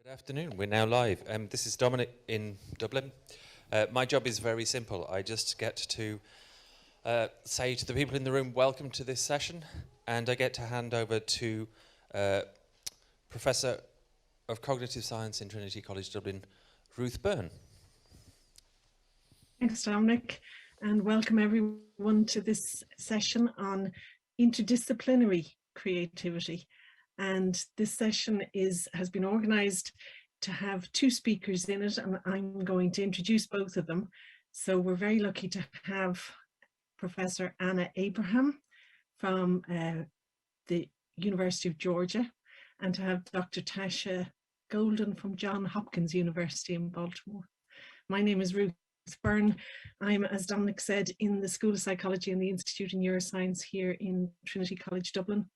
Good afternoon. We're now live. This is Dominic in Dublin. My job is very simple. I just get to say to the people in the room, welcome to this session, and I get to hand over to Professor of Cognitive Science in Trinity College Dublin, Ruth Byrne. Thanks, Dominic, and welcome everyone to this session on interdisciplinary creativity. And this session has been organised to have two speakers in it, and I'm going to introduce both of them. So we're very lucky to have Professor Anna Abraham from the University of Georgia, and to have Dr. Tasha Golden from Johns Hopkins University in Baltimore. My name is Ruth Byrne. I'm, as Dominic said, in the School of Psychology and the Institute of Neuroscience here in Trinity College Dublin.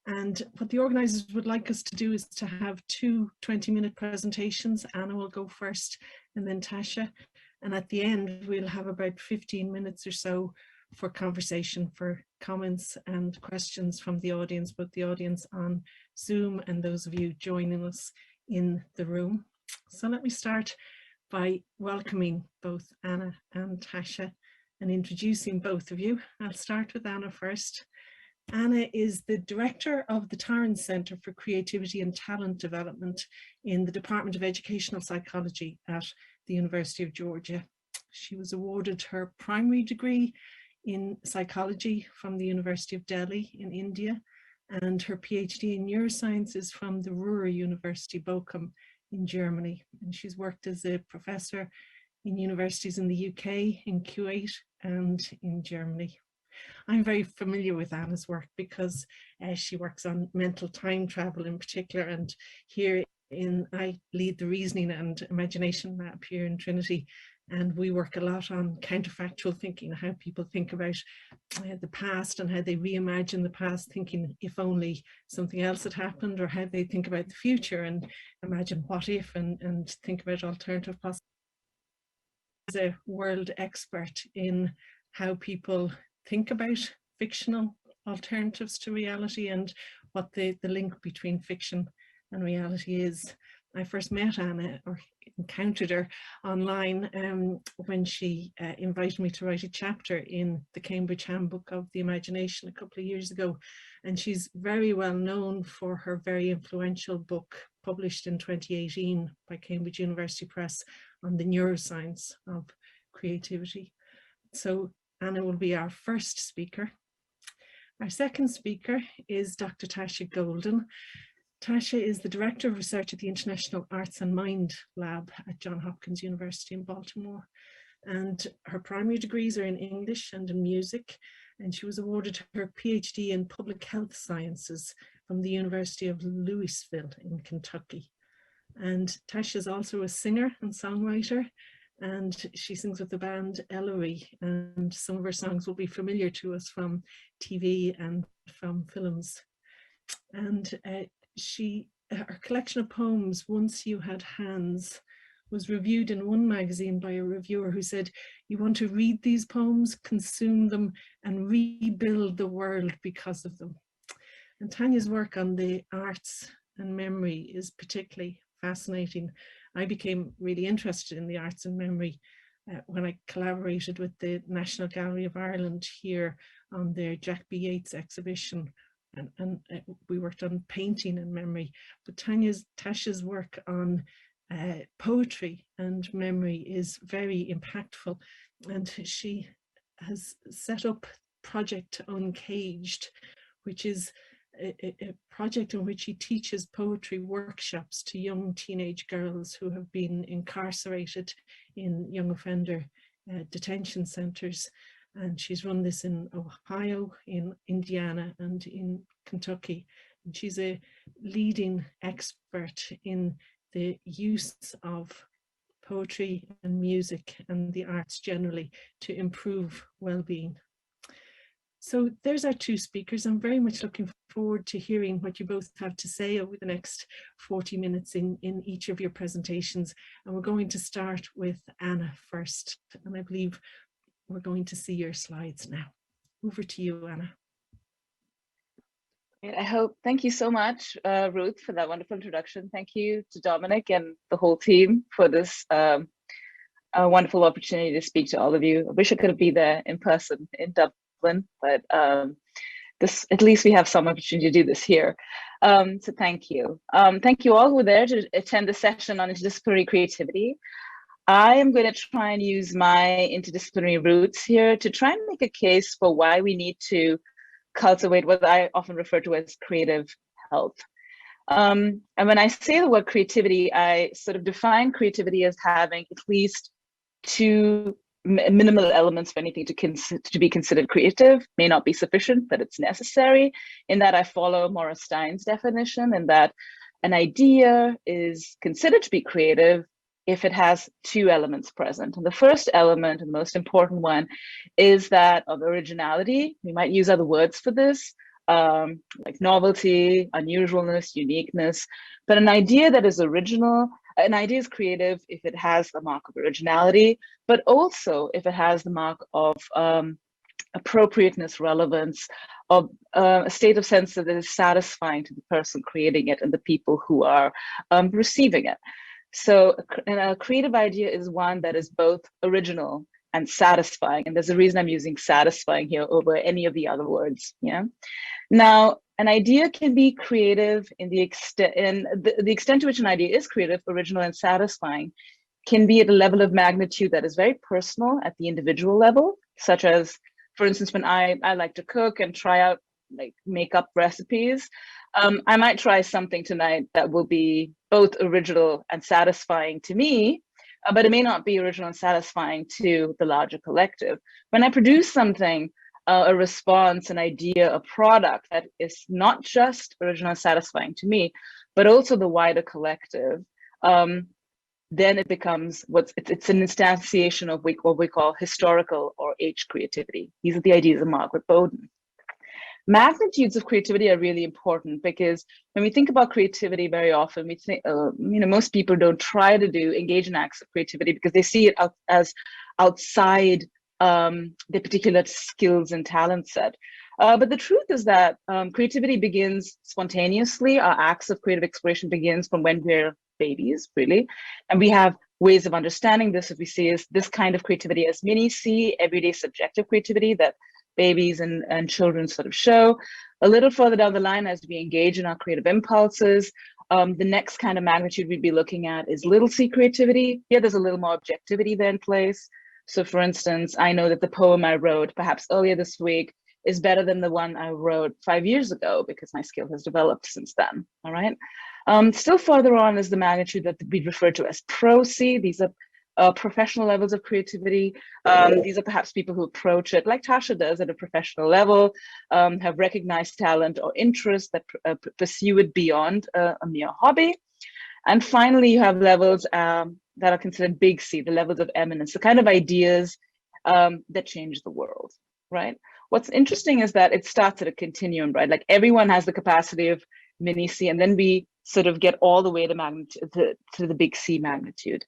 And what the organisers would like us to do is to have two 20-minute presentations. Anna will go first and then Tasha. And at the end, we'll have about 15 minutes or so for conversation, for comments and questions from the audience, both the audience on Zoom and those of you joining us in the room. So let me start by welcoming both Anna and Tasha and introducing both of you. I'll start with Anna first. Anna is the director of the Torrence Centre for Creativity and Talent Development in the Department of Educational Psychology at the University of Georgia. She was awarded her primary degree in psychology from the University of Delhi in India, and her PhD in neuroscience is from the Ruhr University Bochum in Germany. And she's worked as a professor in universities in the UK, in Kuwait, and in Germany. I'm very familiar with Anna's work because she works on mental time travel in particular, and here I lead the reasoning and imagination lab here in Trinity, and we work a lot on counterfactual thinking, how people think about the past and how they reimagine the past, thinking if only something else had happened, or how they think about the future and imagine what if and think about alternative possibilities. As a world expert in how people think about fictional alternatives to reality and what the link between fiction and reality is. I first met Anna, or encountered her online when she invited me to write a chapter in the Cambridge Handbook of the Imagination a couple of years ago. And she's very well known for her very influential book published in 2018 by Cambridge University Press on the neuroscience of creativity. So Anna will be our first speaker. Our second speaker is Dr. Tasha Golden. Tasha is the Director of Research at the International Arts and Mind Lab at Johns Hopkins University in Baltimore. And her primary degrees are in English and in music. And she was awarded her PhD in Public Health Sciences from the University of Louisville in Kentucky. And Tasha is also a singer and songwriter, and she sings with the band Ellery, and some of her songs will be familiar to us from TV and from films. And her collection of poems, Once You Had Hands, was reviewed in one magazine by a reviewer who said, you want to read these poems, consume them, and rebuild the world because of them. And Tanya's work on the arts and memory is particularly fascinating. I became really interested in the arts and memory when I collaborated with the National Gallery of Ireland here on their Jack B. Yeats exhibition. And we worked on painting and memory. But Tasha's work on poetry and memory is very impactful. And she has set up Project Uncaged, which is a project in which he teaches poetry workshops to young teenage girls who have been incarcerated in young offender detention centers. And she's run this in Ohio, in Indiana, and in Kentucky. And she's a leading expert in the use of poetry and music and the arts generally to improve well-being. So there's our two speakers. I'm very much looking forward to hearing what you both have to say over the next 40 minutes in each of your presentations. And we're going to start with Anna first. And I believe we're going to see your slides now. Over to you, Anna. I hope. Thank you so much, Ruth, for that wonderful introduction. Thank you to Dominic and the whole team for this wonderful opportunity to speak to all of you. I wish I could have been there in person in Dublin, but this, at least we have some opportunity to do this here. So thank you. Thank you all who were there to attend the session on interdisciplinary creativity. I am going to try and use my interdisciplinary roots here to try and make a case for why we need to cultivate what I often refer to as creative health. And when I say the word creativity, I sort of define creativity as having at least two minimal elements for anything to be considered creative. May not be sufficient, but it's necessary. In that I follow Maurice Stein's definition, in that an idea is considered to be creative if it has two elements present. And the first element, and the most important one, is that of originality. We might use other words for this, like novelty, unusualness, uniqueness, but an idea that is original, an idea is creative if it has the mark of originality, but also if it has the mark of appropriateness, relevance, of a state of sense that is satisfying to the person creating it and the people who are receiving it. So a creative idea is one that is both original and satisfying. And there's a reason I'm using satisfying here over any of the other words. Yeah. Now, an idea can be creative in the extent to which an idea is creative, original, and satisfying can be at a level of magnitude that is very personal at the individual level, such as, for instance, when I like to cook and try out, like, make up recipes. I might try something tonight that will be both original and satisfying to me, but it may not be original and satisfying to the larger collective. When I produce something, a response, an idea, a product that is not just original and satisfying to me, but also the wider collective, then it becomes it's an instantiation of what we call historical or age creativity. These are the ideas of Margaret Bowden. Magnitudes of creativity are really important because when we think about creativity, very often we think, most people don't try to engage in acts of creativity because they see it as outside their particular skills and talent set. But the truth is that creativity begins spontaneously. Our acts of creative expression begins from when we're babies, really. And we have ways of understanding this. If we see is this kind of creativity as mini-C, everyday subjective creativity that babies and children sort of show. A little further down the line, as we engage in our creative impulses, the next kind of magnitude we'd be looking at is little c creativity. Here, there's a little more objectivity there in place. So for instance, I know that the poem I wrote perhaps earlier this week is better than the one I wrote 5 years ago because my skill has developed since then, all right? Still further on is the magnitude that we refer to as pro-C. These are professional levels of creativity. These are perhaps people who approach it like Tasha does at a professional level, have recognized talent or interest that pursue it beyond a mere hobby. And finally, you have levels that are considered big C, the levels of eminence, the kind of ideas that change the world, right? What's interesting is that it starts at a continuum, right? Like everyone has the capacity of mini C, and then we sort of get all the way to magnitude to the big C magnitude.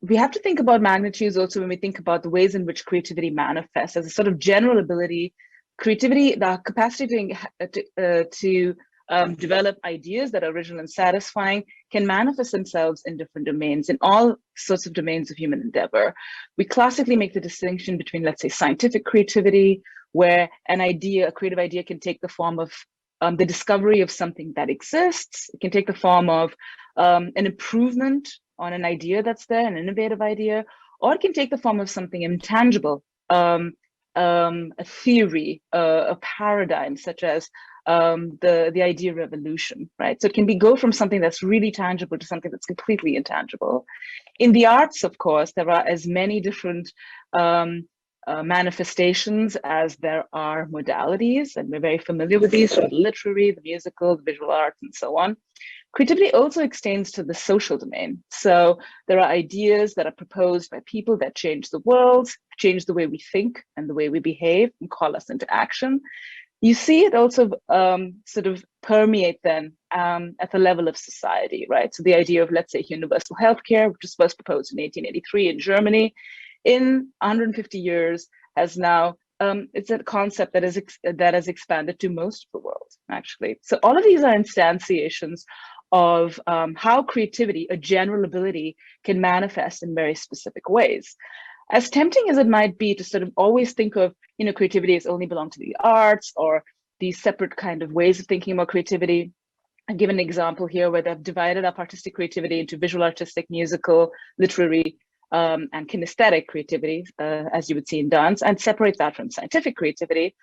We have to think about magnitudes also when we think about the ways in which creativity manifests as a sort of general ability. Creativity, the capacity to develop ideas that are original and satisfying can manifest themselves in different domains, in all sorts of domains of human endeavor. We classically make the distinction between, let's say, scientific creativity, where an idea, a creative idea, can take the form of the discovery of something that exists. It can take the form of an improvement on an idea that's there, an innovative idea, or it can take the form of something intangible, a theory, a paradigm, such as the idea of evolution, right? So it can go from something that's really tangible to something that's completely intangible. In the arts, of course, there are as many different manifestations as there are modalities, and we're very familiar with these, from the literary, the musical, the visual arts, and so on. Creativity also extends to the social domain. So there are ideas that are proposed by people that change the world, change the way we think and the way we behave, and call us into action. You see it also sort of permeate then at the level of society, right? So the idea of, let's say, universal healthcare, which was first proposed in 1883 in Germany, in 150 years has now it's a concept that has expanded to most of the world, actually. So all of these are instantiations of how creativity, a general ability, can manifest in very specific ways. As tempting as it might be to sort of always think of, creativity as only belong to the arts, or these separate kind of ways of thinking about creativity. I'll give an example here where they've divided up artistic creativity into visual artistic, musical, literary, and kinesthetic creativity, as you would see in dance, and separate that from scientific creativity.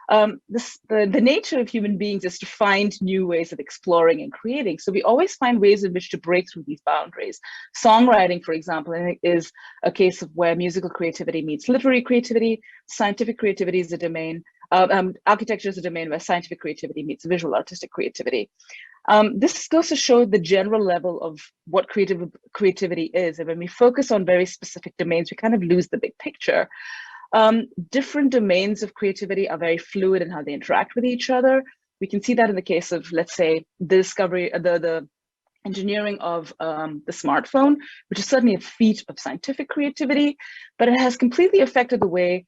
The nature of human beings is to find new ways of exploring and creating. So we always find ways in which to break through these boundaries. Songwriting, for example, is a case of where musical creativity meets literary creativity. Scientific creativity is a domain. Architecture is a domain where scientific creativity meets visual artistic creativity. This goes to show the general level of what creativity is. And when we focus on very specific domains, we kind of lose the big picture. Different domains of creativity are very fluid in how they interact with each other. We can see that in the case of, let's say, the discovery, the engineering of the smartphone, which is certainly a feat of scientific creativity, but it has completely affected the way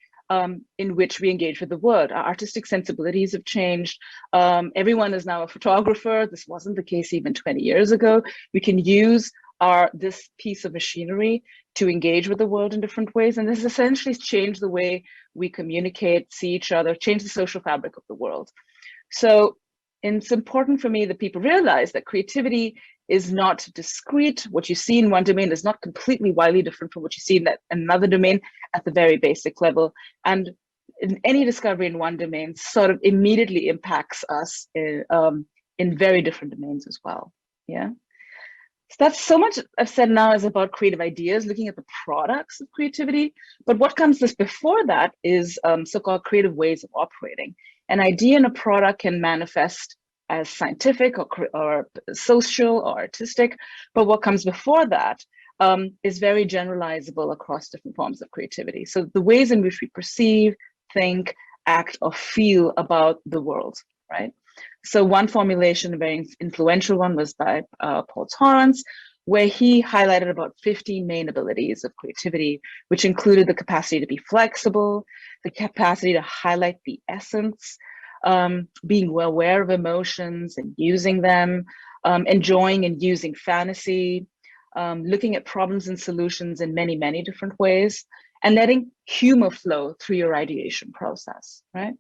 in which we engage with the world. Our artistic sensibilities have changed. Everyone is now a photographer. This wasn't the case even 20 years ago. We can use this piece of machinery to engage with the world in different ways. And this has essentially changed the way we communicate, see each other, change the social fabric of the world. So it's important for me that people realize that creativity is not discrete. What you see in one domain is not completely wildly different from what you see in another domain at the very basic level. And in any discovery in one domain sort of immediately impacts us in very different domains as well. Yeah. So that's so much I've said now is about creative ideas, looking at the products of creativity. But what comes just before that is so-called creative ways of operating. An idea in a product can manifest as scientific or social or artistic, but what comes before that is very generalizable across different forms of creativity. So the ways in which we perceive, think, act, or feel about the world, right? So one formulation, a very influential one, was by Paul Torrence, where he highlighted about 15 main abilities of creativity, which included the capacity to be flexible, the capacity to highlight the essence, being well aware of emotions and using them, enjoying and using fantasy, looking at problems and solutions in many, many different ways, and letting humor flow through your ideation process, right?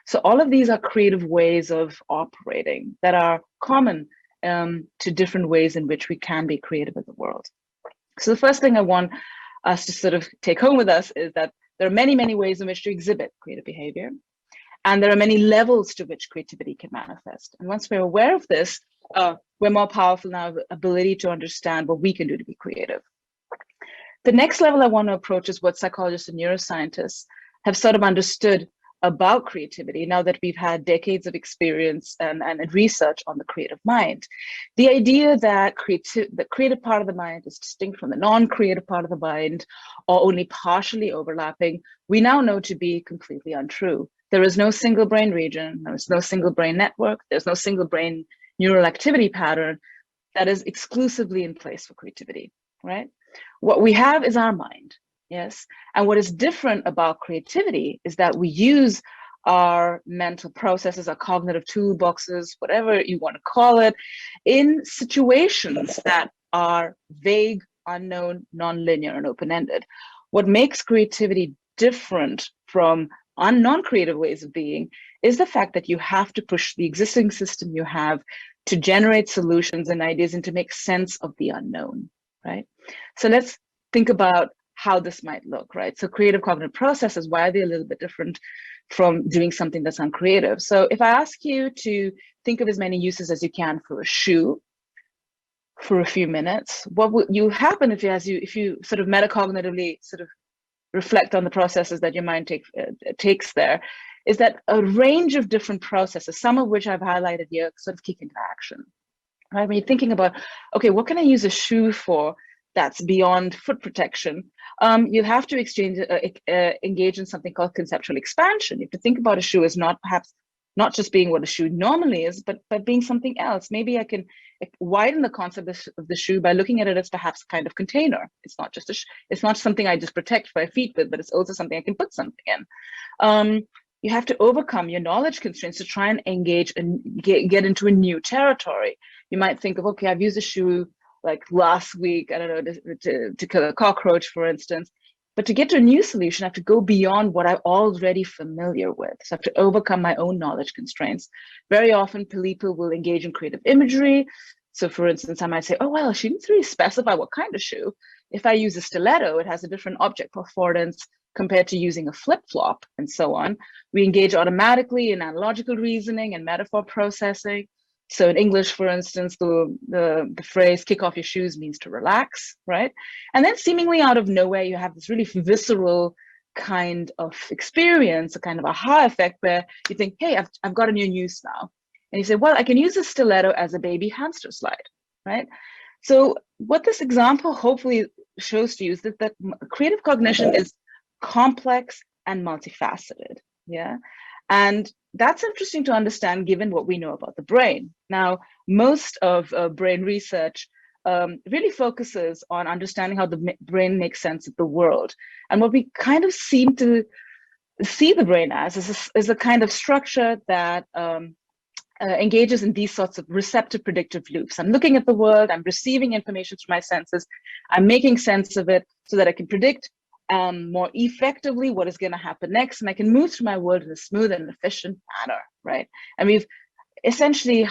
So all of these are creative ways of operating that are common to different ways in which we can be creative in the world. So the first thing I want us to sort of take home with us is that there are many, many ways in which to exhibit creative behavior. And there are many levels to which creativity can manifest. And once we're aware of this, we're more powerful in our ability to understand what we can do to be creative. The next level I want to approach is what psychologists and neuroscientists have sort of understood about creativity now that we've had decades of experience and research on the creative mind. The idea that the creative part of the mind is distinct from the non-creative part of the mind, or only partially overlapping, we now know to be completely untrue. There is no single brain region, there's no single brain network, there's no single brain neural activity pattern that is exclusively in place for creativity, right? What we have is our mind, yes? And what is different about creativity is that we use our mental processes, our cognitive toolboxes, whatever you want to call it, in situations that are vague, unknown, nonlinear, and open-ended. What makes creativity different from non-creative ways of being is the fact that you have to push the existing system you have to generate solutions and ideas and to make sense of the unknown, right? So let's think about how this might look, right? So creative cognitive processes, why are they a little bit different from doing something that's uncreative? So if I ask you to think of as many uses as you can for a shoe for a few minutes, what would you happen if you sort of metacognitively sort of reflect on the processes that your mind takes there, is that a range of different processes, some of which I've highlighted here, sort of kick into action, right? When you're thinking about, okay, what can I use a shoe for that's beyond foot protection? You have to engage in something called conceptual expansion. You have to think about a shoe as not perhaps not just being what a shoe normally is, but being something else. Maybe I can widen the concept of the shoe by looking at it as perhaps a kind of container. It's not just it's not something I just protect my feet with, but it's also something I can put something in. You have to overcome your knowledge constraints to try and engage and get into a new territory. You might think of, okay, I've used a shoe like last week, I don't know, to kill a cockroach, for instance. But to get to a new solution, I have to go beyond what I'm already familiar with. So I have to overcome my own knowledge constraints. Very often, people will engage in creative imagery. So for instance, I might say, oh, well, she didn't really specify what kind of shoe. If I use a stiletto, it has a different object affordance compared to using a flip-flop and so on. We engage automatically in analogical reasoning and metaphor processing. So in English, for instance, the phrase kick off your shoes means to relax, right? And then seemingly out of nowhere, you have this really visceral kind of experience, a kind of aha effect where you think, hey, I've got a new use now. And you say, well, I can use a stiletto as a baby hamster slide, right? So what this example hopefully shows to you is that creative cognition is complex and multifaceted, yeah? And that's interesting to understand given what we know about the brain. Now, most of brain research really focuses on understanding how the brain makes sense of the world. And what we kind of seem to see the brain as is a kind of structure that engages in these sorts of receptive predictive loops. I'm looking at the world, I'm receiving information through my senses, I'm making sense of it so that I can predict more effectively what is going to happen next, and I can move through my world in a smooth and efficient manner, right? And we've essentially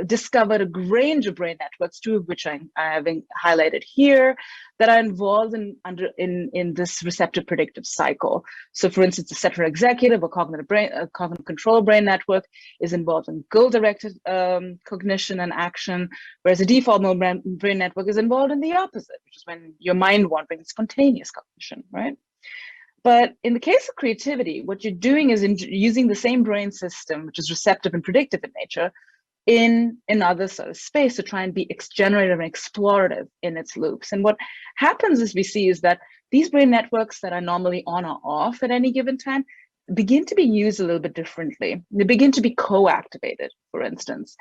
discovered a range of brain networks, two of which I have highlighted here, that are involved in this receptive predictive cycle. So for instance, the central executive or cognitive control brain network is involved in goal-directed cognition and action, whereas the default mode brain network is involved in the opposite, which is when your mind wandering, spontaneous cognition, right? But in the case of creativity, what you're doing is using the same brain system, which is receptive and predictive in nature, in another sort of space to try and be generative and explorative in its loops. And what happens as we see is that these brain networks that are normally on or off at any given time begin to be used a little bit differently. They begin to be co-activated, for instance.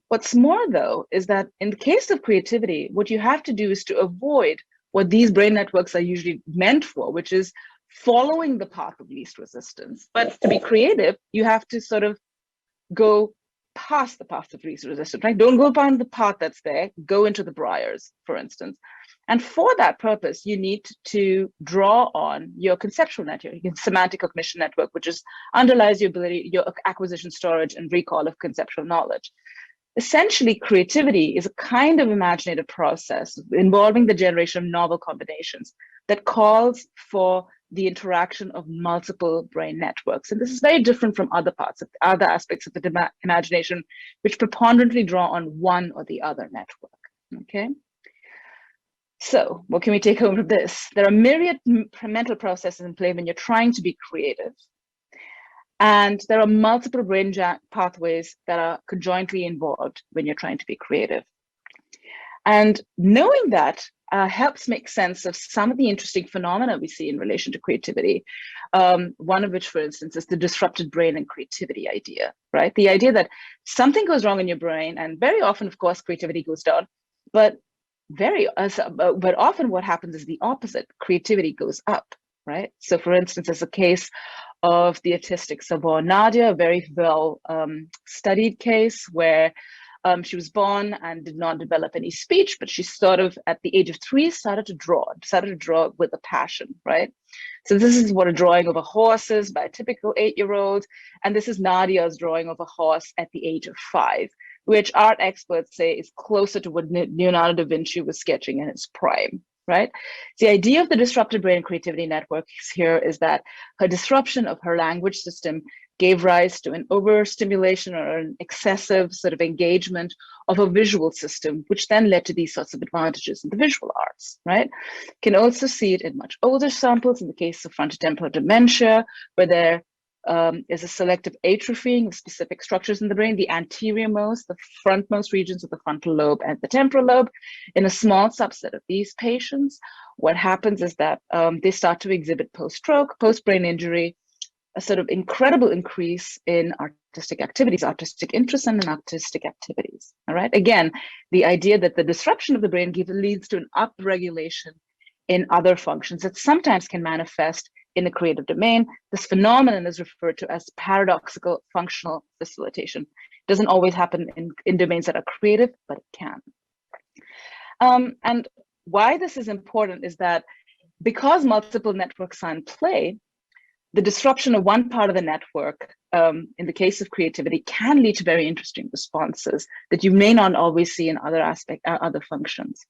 What's more, though, is that in the case of creativity, what you have to do is to avoid what these brain networks are usually meant for, which is following the path of least resistance. But to be creative, you have to sort of go past the path of least resistance, right? Don't go down the path that's there, go into the briars, for instance. And for that purpose, you need to draw on your conceptual network, your semantic cognition network, which underlies your ability, your acquisition, storage, and recall of conceptual knowledge. Essentially, creativity is a kind of imaginative process involving the generation of novel combinations that calls for the interaction of multiple brain networks. And this is very different from other aspects of the imagination, which preponderantly draw on one or the other network, okay? So what can we take home from this? There are myriad mental processes in play when you're trying to be creative. And there are multiple brain pathways that are conjointly involved when you're trying to be creative. And knowing that helps make sense of some of the interesting phenomena we see in relation to creativity. One of which, for instance, is the disrupted brain and creativity idea, right? The idea that something goes wrong in your brain, and very often, of course, creativity goes down, but often what happens is the opposite. Creativity goes up, right? So for instance, there's a case of the autistic savant Nadia, a very well studied case where she was born and did not develop any speech, but she sort of, at the age of 3, started to draw with a passion, right? So this is what a drawing of a horse is by a typical 8-year-old. And this is Nadia's drawing of a horse at the age of 5, which art experts say is closer to what Leonardo da Vinci was sketching in his prime. Right? The idea of the disrupted brain creativity network here is that her disruption of her language system gave rise to an overstimulation or an excessive sort of engagement of a visual system, which then led to these sorts of advantages in the visual arts, right? Can also see it in much older samples in the case of frontotemporal dementia, where there is a selective atrophying of specific structures in the brain, the anteriormost, the frontmost regions of the frontal lobe and the temporal lobe. In a small subset of these patients, what happens is that they start to exhibit post-stroke, post-brain injury, a sort of incredible increase in artistic activities, artistic interest, and in artistic activities. All right. Again, the idea that the disruption of the brain leads to an upregulation in other functions that sometimes can manifest in the creative domain. This phenomenon is referred to as paradoxical functional facilitation. It doesn't always happen in domains that are creative, but it can. And why this is important is that because multiple networks are in play, the disruption of one part of the network, in the case of creativity, can lead to very interesting responses that you may not always see in other functions.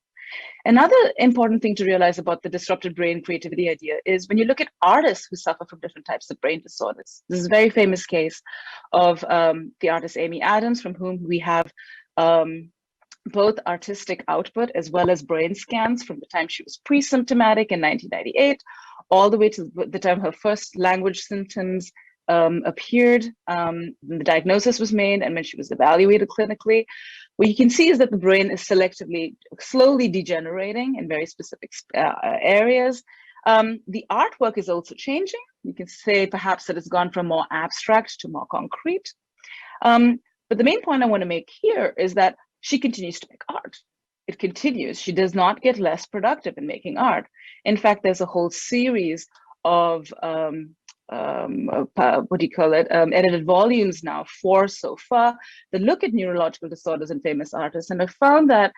Another important thing to realize about the disrupted brain creativity idea is when you look at artists who suffer from different types of brain disorders. This is a very famous case of the artist Amy Adams, from whom we have both artistic output as well as brain scans from the time she was pre-symptomatic in 1998, all the way to the time her first language symptoms appeared, when the diagnosis was made, and when she was evaluated clinically. What you can see is that the brain is slowly degenerating in very specific areas. The artwork is also changing. You can say perhaps that it's gone from more abstract to more concrete. But the main point I want to make here is that she continues to make art. It continues. She does not get less productive in making art. In fact, there's a whole series of edited volumes now, 4 so far, that look at neurological disorders in famous artists. And I found that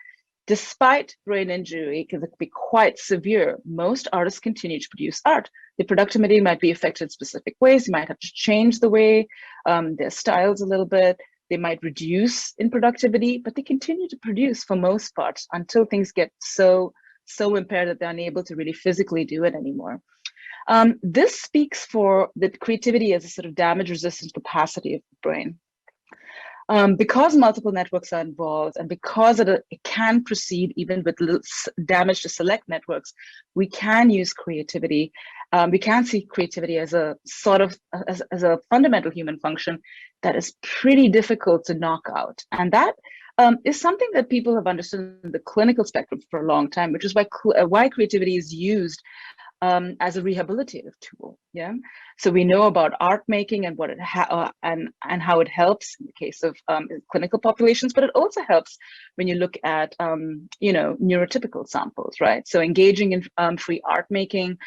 despite brain injury, because it can be quite severe, most artists continue to produce art. The productivity might be affected in specific ways. You might have to change the way their styles a little bit. They might reduce in productivity, but they continue to produce for most parts until things get so impaired that they're unable to really physically do it anymore. This speaks for the creativity as a sort of damage-resistant capacity of the brain. Because multiple networks are involved, and because it can proceed even with damage to select networks, we can use creativity. We can see creativity as a sort of as a fundamental human function that is pretty difficult to knock out, and that is something that people have understood in the clinical spectrum for a long time, which is why creativity is used as a rehabilitative tool. Yeah, so we know about art making and what it and how it helps in the case of clinical populations, but it also helps when you look at neurotypical samples, right? So engaging in free art making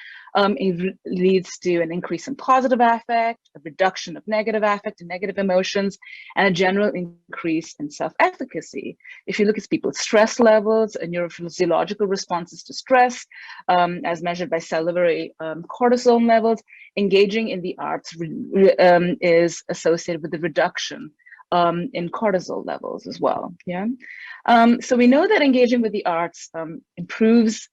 leads to an increase in positive affect, a reduction of negative affect and negative emotions, and a general increase in self-efficacy. If you look at people's stress levels and neurophysiological responses to stress, as measured by salivary cortisol levels, engaging in the arts is associated with the reduction in cortisol levels as well. Yeah, so we know that engaging with the arts improves,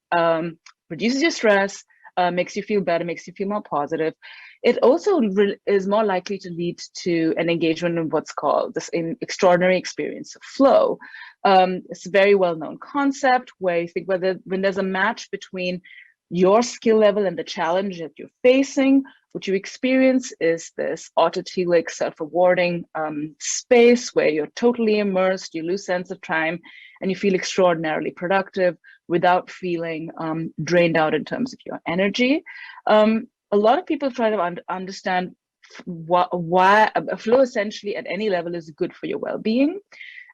reduces your stress, makes you feel better, makes you feel more positive. It also is more likely to lead to an engagement in what's called this extraordinary experience of flow. It's a very well-known concept where you think when there's a match between your skill level and the challenge that you're facing, what you experience is this autotelic, self-rewarding space where you're totally immersed, you lose sense of time, and you feel extraordinarily productive without feeling drained out in terms of your energy. A lot of people try to understand why a flow essentially at any level is good for your well-being.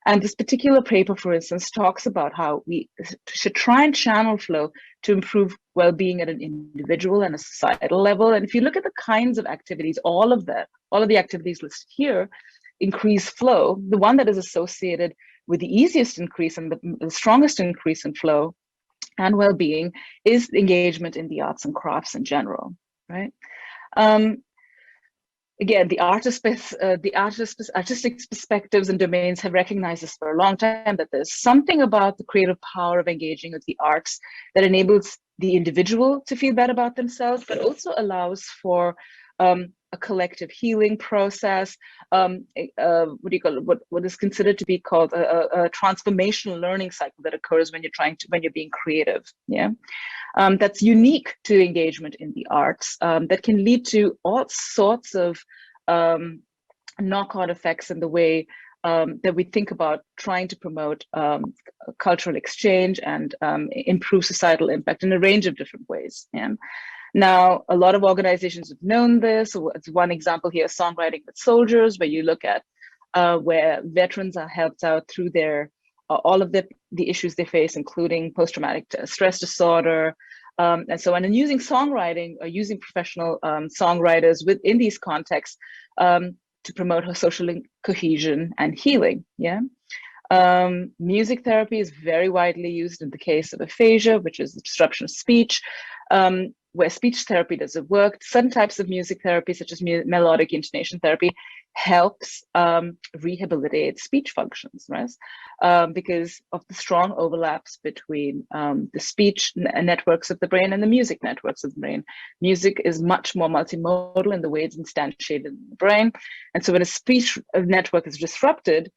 And this particular paper, for instance, talks about how we should try and channel flow to improve well-being at an individual and a societal level. And if you look at the kinds of activities, all of the activities listed here increase flow. The one that is associated with the easiest increase and the strongest increase in flow and well-being is engagement in the arts and crafts in general, right? Again, the artistic perspectives and domains have recognized this for a long time, that there's something about the creative power of engaging with the arts that enables the individual to feel better about themselves, but also allows for a collective healing process. What is considered to be called a transformational learning cycle that occurs when you're being creative. Yeah. That's unique to engagement in the arts, that can lead to all sorts of knock-on effects in the way that we think about trying to promote cultural exchange and improve societal impact in a range of different ways. Yeah. Now, a lot of organizations have known this. It's one example here, Songwriting with Soldiers, where you look at where veterans are helped out through their all of the issues they face, including post-traumatic stress disorder, and so on. And using songwriting or using professional songwriters within these contexts to promote her social cohesion and healing. Yeah. Music therapy is very widely used in the case of aphasia, which is the disruption of speech, where speech therapy doesn't work. Certain types of music therapy, such as melodic intonation therapy, helps rehabilitate speech functions, right? Because of the strong overlaps between the speech networks of the brain and the music networks of the brain. Music is much more multimodal in the way it's instantiated in the brain. And so when a speech network is disrupted,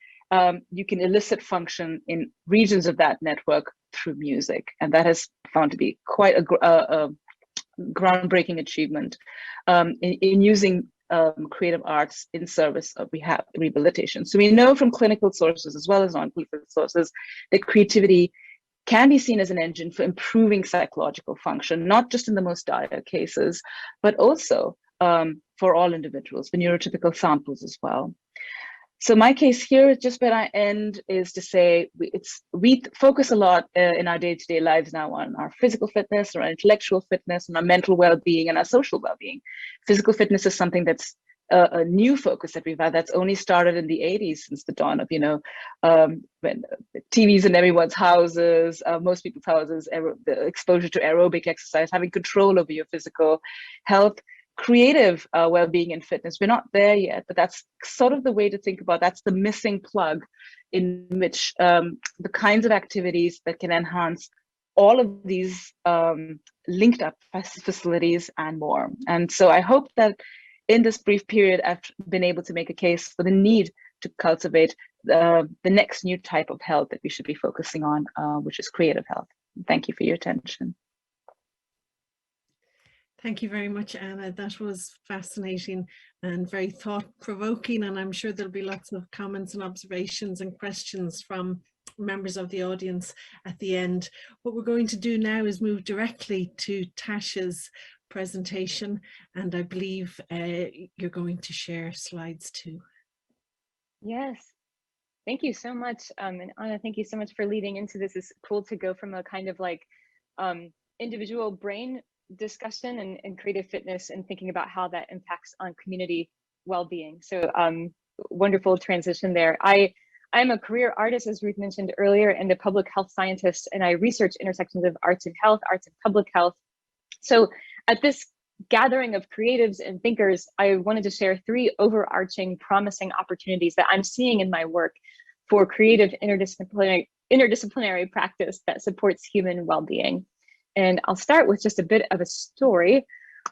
you can elicit function in regions of that network through music. And that has found to be quite a groundbreaking achievement in using creative arts in service of rehabilitation. So we know from clinical sources as well as non-clinical sources that creativity can be seen as an engine for improving psychological function, not just in the most dire cases, but also for all individuals, the neurotypical samples as well. So my case here, just where I end, is to say we focus a lot in our day-to-day lives now on our physical fitness, our intellectual fitness, and our mental well-being and our social well-being. Physical fitness is something that's a new focus that we've had that's only started in the 80s, since the dawn of, when TVs in everyone's houses, most people's houses, the exposure to aerobic exercise, having control over your physical health. Creative well-being and fitness, we're not there yet, but that's sort of the way to think about. That's the missing plug in which the kinds of activities that can enhance all of these linked up facilities and more. And so I hope that in this brief period, I've been able to make a case for the need to cultivate the next new type of health that we should be focusing on, which is creative health. Thank you for your attention. Thank you very much, Anna. That was fascinating and very thought-provoking, and I'm sure there'll be lots of comments and observations and questions from members of the audience at the end. What we're going to do now is move directly to Tasha's presentation, and I believe you're going to share slides too. Yes. Thank you so much. And Anna, thank you so much for leading into this. It's cool to go from a kind of like individual brain discussion and creative fitness and thinking about how that impacts on community well-being. So wonderful transition there. I'm a career artist, as Ruth mentioned earlier, and a public health scientist, and I research intersections of arts and health, arts and public health. So at this gathering of creatives and thinkers, I wanted to share 3 overarching promising opportunities that I'm seeing in my work for creative interdisciplinary practice that supports human well-being. And I'll start with just a bit of a story,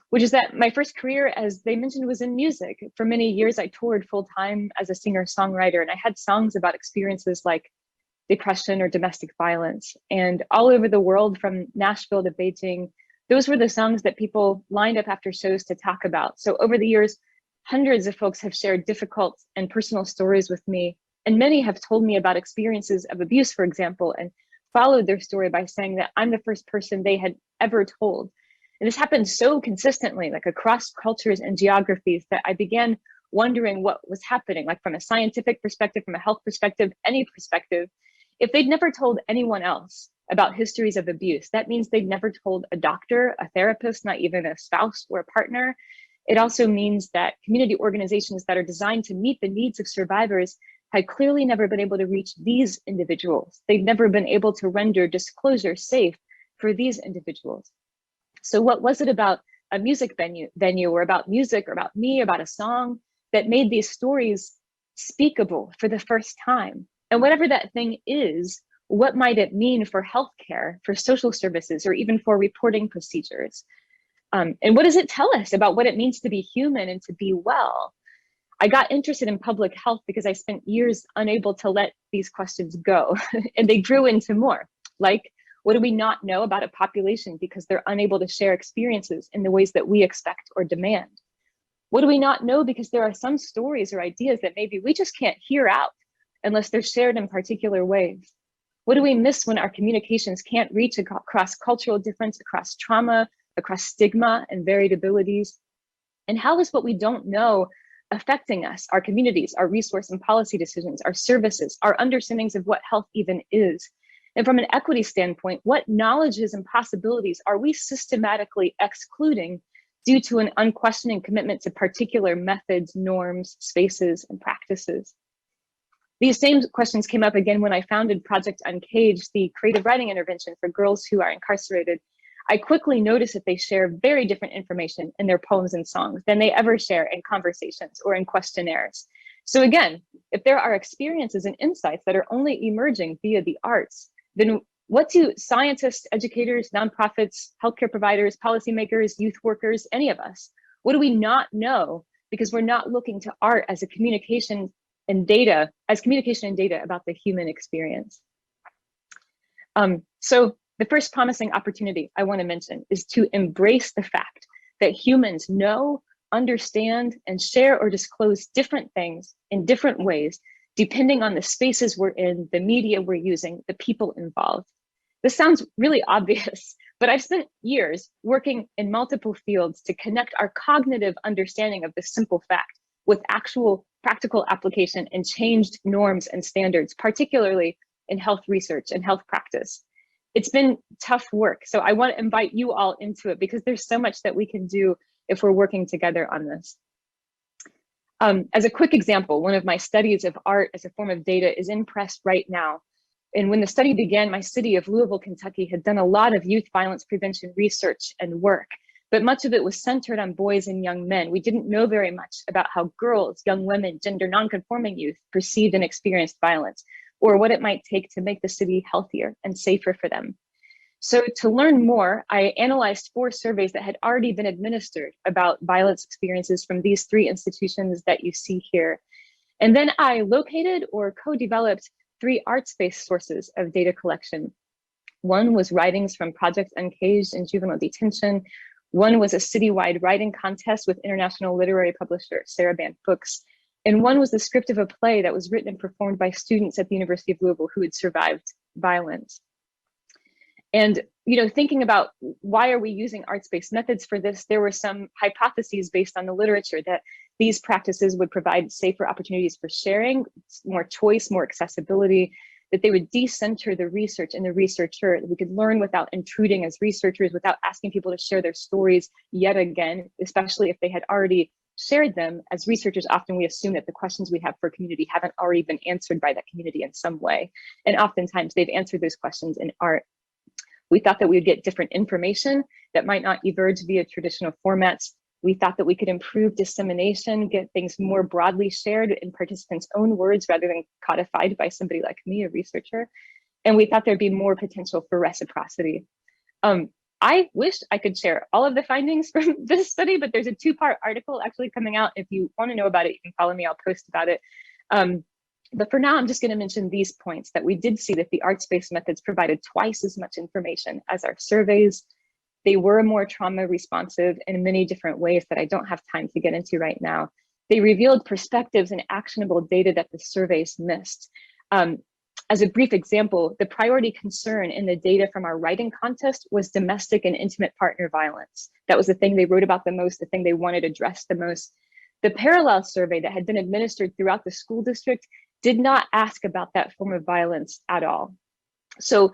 which is that my first career, as they mentioned, was in music. For many years, I toured full-time as a singer-songwriter, and I had songs about experiences like depression or domestic violence. And all over the world, from Nashville to Beijing, those were the songs that people lined up after shows to talk about. So over the years, hundreds of folks have shared difficult and personal stories with me, and many have told me about experiences of abuse, for example, and followed their story by saying that I'm the first person they had ever told. And this happened so consistently, like across cultures and geographies, that I began wondering what was happening, like from a scientific perspective, from a health perspective, any perspective. If they'd never told anyone else about histories of abuse, that means they'd never told a doctor, a therapist, not even a spouse or a partner. It also means that community organizations that are designed to meet the needs of survivors had clearly never been able to reach these individuals. They'd never been able to render disclosure safe for these individuals. So what was it about a music venue or about music or about me, about a song that made these stories speakable for the first time? And whatever that thing is, what might it mean for healthcare, for social services, or even for reporting procedures? And what does it tell us about what it means to be human and to be well? I got interested in public health because I spent years unable to let these questions go, and they grew into more. Like, what do we not know about a population because they're unable to share experiences in the ways that we expect or demand? What do we not know because there are some stories or ideas that maybe we just can't hear out unless they're shared in particular ways? What do we miss when our communications can't reach across cultural difference, across trauma, across stigma and varied abilities? And how is what we don't know affecting us, our communities, our resource and policy decisions, our services, our understandings of what health even is? And from an equity standpoint, what knowledges and possibilities are we systematically excluding due to an unquestioning commitment to particular methods, norms, spaces, and practices? These same questions came up again when I founded Project Uncaged, the creative writing intervention for girls who are incarcerated. I quickly noticed that they share very different information in their poems and songs than they ever share in conversations or in questionnaires. So again, if there are experiences and insights that are only emerging via the arts, then what do scientists, educators, nonprofits, healthcare providers, policymakers, youth workers, any of us, what do we not know because we're not looking to art as a communication and data about the human experience? So the first promising opportunity I want to mention is to embrace the fact that humans know, understand, and share or disclose different things in different ways, depending on the spaces we're in, the media we're using, the people involved. This sounds really obvious, but I've spent years working in multiple fields to connect our cognitive understanding of this simple fact with actual practical application and changed norms and standards, particularly in health research and health practice. It's been tough work, so I want to invite you all into it because there's so much that we can do if we're working together on this. As a quick example, one of my studies of art as a form of data is in press right now. And when the study began, my city of Louisville, Kentucky had done a lot of youth violence prevention research and work, but much of it was centered on boys and young men. We didn't know very much about how girls, young women, gender nonconforming youth perceived and experienced violence, or what it might take to make the city healthier and safer for them. So to learn more, I analyzed 4 surveys that had already been administered about violence experiences from these 3 institutions that you see here. And then I located or co-developed 3 arts-based sources of data collection. One was writings from Project Uncaged in juvenile detention. One was a citywide writing contest with international literary publisher Sarah Band Books. And one was the script of a play that was written and performed by students at the University of Louisville who had survived violence. And thinking about why are we using arts-based methods for this, there were some hypotheses based on the literature that these practices would provide safer opportunities for sharing, more choice, more accessibility, that they would decenter the research and the researcher, that we could learn without intruding as researchers, without asking people to share their stories yet again, especially if they had already shared them. As researchers, often we assume that the questions we have for a community haven't already been answered by that community in some way. And oftentimes they've answered those questions in art. We thought that we would get different information that might not emerge via traditional formats. We thought that we could improve dissemination, get things more broadly shared in participants' own words rather than codified by somebody like me, a researcher. And we thought there'd be more potential for reciprocity. I wish I could share all of the findings from this study, but there's a 2-part article actually coming out. If you want to know about it, you can follow me, I'll post about it. But for now, I'm just going to mention these points, that we did see that the arts-based methods provided twice as much information as our surveys. They were more trauma responsive in many different ways that I don't have time to get into right now. They revealed perspectives and actionable data that the surveys missed. As a brief example, the priority concern in the data from our writing contest was domestic and intimate partner violence. That was the thing they wrote about the most, the thing they wanted addressed the most. The parallel survey that had been administered throughout the school district did not ask about that form of violence at all. So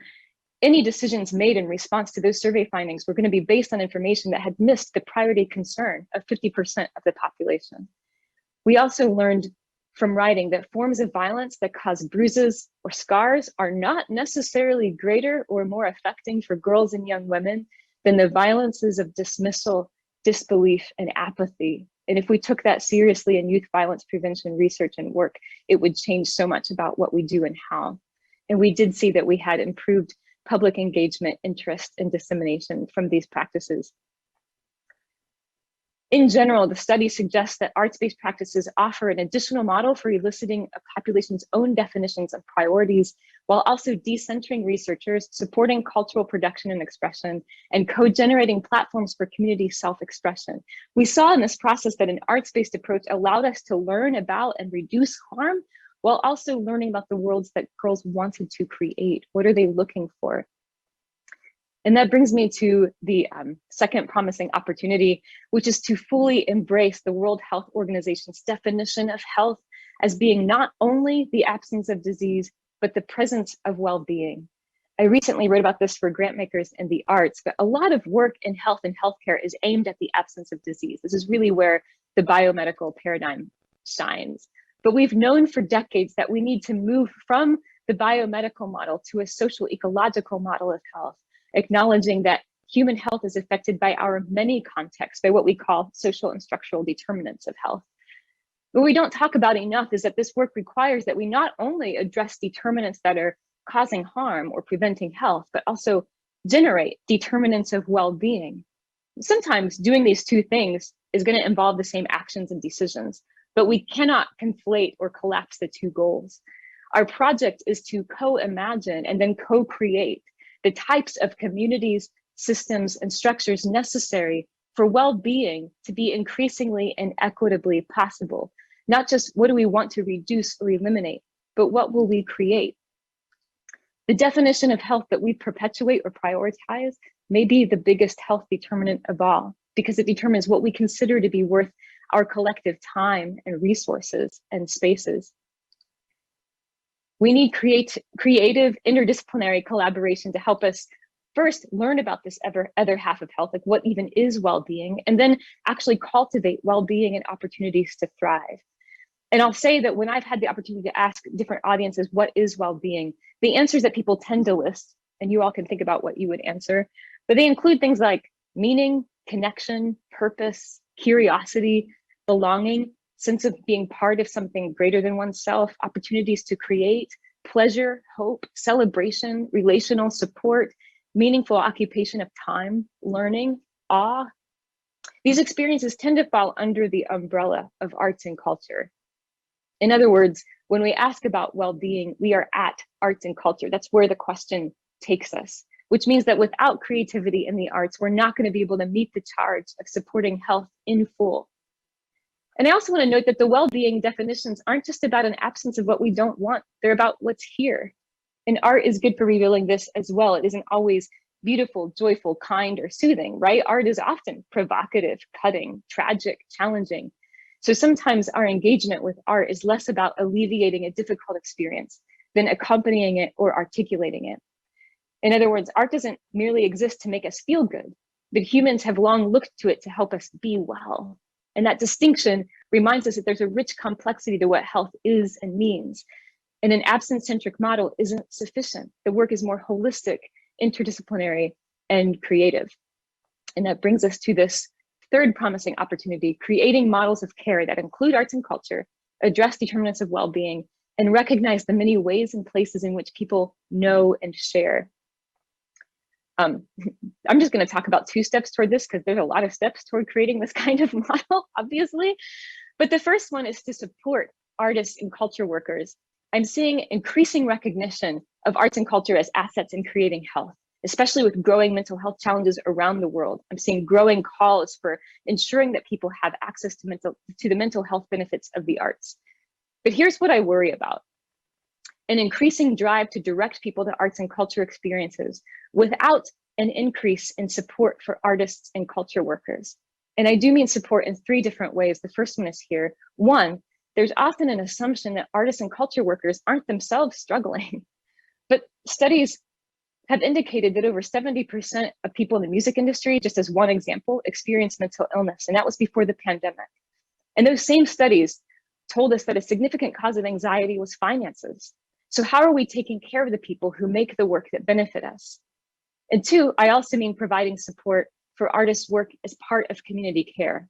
any decisions made in response to those survey findings were going to be based on information that had missed the priority concern of 50% of the population. We also learned from writing that forms of violence that cause bruises or scars are not necessarily greater or more affecting for girls and young women than the violences of dismissal, disbelief, and apathy. And if we took that seriously in youth violence prevention research and work, it would change so much about what we do and how. And we did see that we had improved public engagement, interest, and dissemination from these practices. In general, the study suggests that arts-based practices offer an additional model for eliciting a population's own definitions of priorities, while also decentering researchers, supporting cultural production and expression, and co-generating platforms for community self-expression. We saw in this process that an arts-based approach allowed us to learn about and reduce harm, while also learning about the worlds that girls wanted to create. What are they looking for? And that brings me to the second promising opportunity, which is to fully embrace the World Health Organization's definition of health as being not only the absence of disease, but the presence of well-being. I recently wrote about this for grant makers in the arts, but a lot of work in health and healthcare is aimed at the absence of disease. This is really where the biomedical paradigm shines. But we've known for decades that we need to move from the biomedical model to a social ecological model of health, acknowledging that human health is affected by our many contexts, by what we call social and structural determinants of health. What we don't talk about enough is that this work requires that we not only address determinants that are causing harm or preventing health, but also generate determinants of well-being. Sometimes doing these two things is going to involve the same actions and decisions, but we cannot conflate or collapse the two goals. Our project is to co-imagine and then co-create the types of communities, systems, and structures necessary for well-being to be increasingly and equitably possible. Not just what do we want to reduce or eliminate, but what will we create? The definition of health that we perpetuate or prioritize may be the biggest health determinant of all, because it determines what we consider to be worth our collective time and resources and spaces. We need creative interdisciplinary collaboration to help us first learn about this other half of health, like what even is well-being, and then actually cultivate well-being and opportunities to thrive. And I'll say that when I've had the opportunity to ask different audiences, what is well-being? The answers that people tend to list, and you all can think about what you would answer, but they include things like meaning, connection, purpose, curiosity, belonging, sense of being part of something greater than oneself, opportunities to create, pleasure, hope, celebration, relational support, meaningful occupation of time, learning, awe. These experiences tend to fall under the umbrella of arts and culture. In other words, when we ask about well-being, we are at arts and culture. That's where the question takes us, which means that without creativity in the arts, we're not going to be able to meet the charge of supporting health in full. And I also want to note that the well-being definitions aren't just about an absence of what we don't want, they're about what's here. And art is good for revealing this as well. It isn't always beautiful, joyful, kind, or soothing, right? Art is often provocative, cutting, tragic, challenging. So sometimes our engagement with art is less about alleviating a difficult experience than accompanying it or articulating it. In other words, art doesn't merely exist to make us feel good, but humans have long looked to it to help us be well. And that distinction reminds us that there's a rich complexity to what health is and means. And an absence-centric model isn't sufficient. The work is more holistic, interdisciplinary, and creative. And that brings us to this third promising opportunity, creating models of care that include arts and culture, address determinants of well-being, and recognize the many ways and places in which people know and share. I'm just going to talk about 2 steps toward this because there's a lot of steps toward creating this kind of model, obviously. But the first one is to support artists and culture workers. I'm seeing increasing recognition of arts and culture as assets in creating health, especially with growing mental health challenges around the world. I'm seeing growing calls for ensuring that people have access to the mental health benefits of the arts. But here's what I worry about. An increasing drive to direct people to arts and culture experiences without an increase in support for artists and culture workers. And I do mean support in 3 different ways. The first one is here. 1, there's often an assumption that artists and culture workers aren't themselves struggling. But studies have indicated that over 70% of people in the music industry, just as one example, experience mental illness. And that was before the pandemic. And those same studies told us that a significant cause of anxiety was finances. So how are we taking care of the people who make the work that benefit us? And 2, I also mean providing support for artists' work as part of community care.